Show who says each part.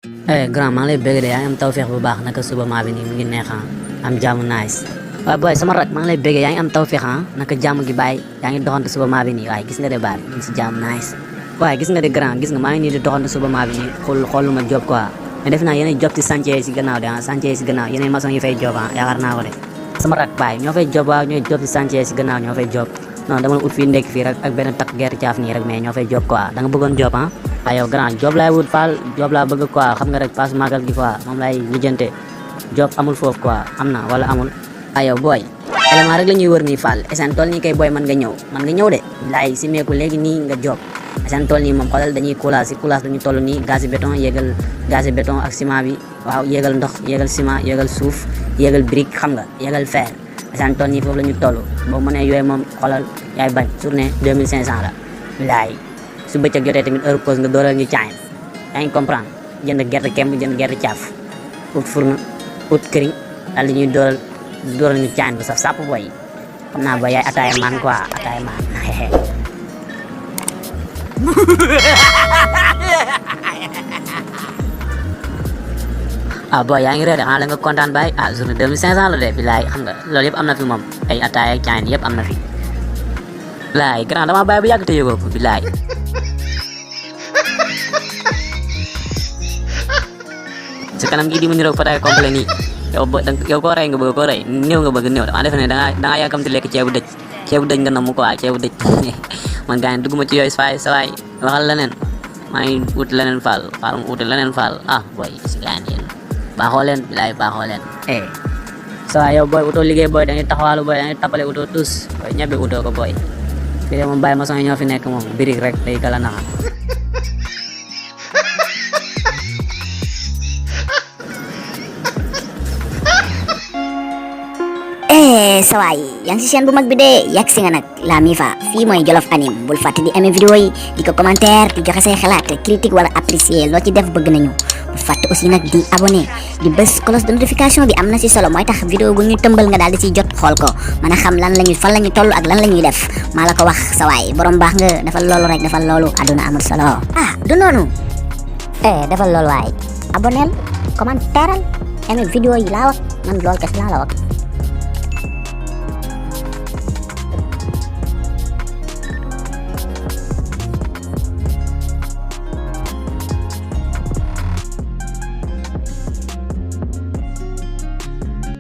Speaker 1: grand maa ngi lay bëgg de yaa ngi am tawfeex bu baax naka suba maa bi nii mu ngi neex am jàmm nice waaye booy sama rak maa ngi lay bëgg yaa ngi am tawfeex naka jàmm gi bàyyi yaa ngi doxantu suba maa bi nii waaye gis nga de baar ñu ngi si jàmm nice waaye gis nga de grand gis nga maa ngi nii di doxantu suba maa bi nii xool ma job quoi mais def naa yeneen job ci chantier yi si gannaaw de chantier yi si gannaaw yeneen maçon yi fay job yaakaar naa ko de sama rak baay ñoo fay job waaw ñooy job ci chantier yi si gannaaw ñoo fay job non dama la ut fii ndekk fii rek ak benn takk gerte caaf nii rek mais ñoo fay job quoi da nga bëggoon job waaye yow grand job laay wut faal job laa bëgg quoi xam nga rek passe magal gi quoi moom laay lijjante job amul foofu quoi am na wala amul waaye yow booy élément rek la ñuy wër nii faal esan tool nii kay booy mën nga ñëw de laay si meeku léegi nii nga job esan tool nii moom xoolal dañuy coulage si coulage lañu toll nii gaz béton yéegal gaz béton ak ciment bi waaw yéegal ndox yéegal ciment yéegal suuf yéegal brique xam nga yéegal fer esan tool nii foofu la ñu toll boo mënee yooyu moom xoolal yaay bañ journée 2500 la laay su bëccëg jotee tamit heure pause nga dooral ñu caayin yaa ngi comprendre jënd gerte kemb jënd gerte caaf ut fourne ut këriñ daal di ñuy dooral ñu caayin bu saf sàpp booy xam naa booy yaay ataaya maan quoi ataaya maan booy yaa ngi reede la nga kontaan baay journée 2500 la de bilaay xam nga loolu yëpp am na fi moom ay ataaya ak caayin yëpp am na fi bilaay grand dama bàyyi bu yàgg te yëgoo ko bilaay sa kanam gii di mu niroog fataay complet nii yow koo rey nga bëgg koo rey néew nga bëgg néew dama defe ne dangaa yàkkamti lekk ceebu dëj nga namm quoi ceebu dëj man gaa yi dugguma ci yooyu sawaay waxal leneen maa ngi wut leneen faal mu wuti leneen faal booy si gaa yi yéen baaxoo leen bilaay baaxoo leen sawaay yow booy utoo liggéey booy da ngay taxawaalu booy da ngay tapale utoo tus booy ñebe utoo ko booy fii de moom bàyyi maçon yi ñoo fi nekk moom birig rek day gala naxa
Speaker 2: sawaay yaa ngi si chaîne bu mag bi de yàgg si nga nag la Mifa fii mooy Jolof Anime bul fàtte di aimer vidéo yi di ko commentaire di joxe say xalaat critique wala apprécier loo ci def bëgg nañu bul fàtte aussi nag di abonné di bës cloche de notification bi am na si solo mooy tax vidéo bu ñu tëmbal nga daal di siy jot xool ko mën a xam fan la ñu toll ak lan la ñuy def maa la ko wax sawaay borom baax nga defal loolu rek defal loolu aduna amul solo du noonu defal loolu waay abonnel commentaire aimer vidéo yi laa wax man loolu kes laa la wax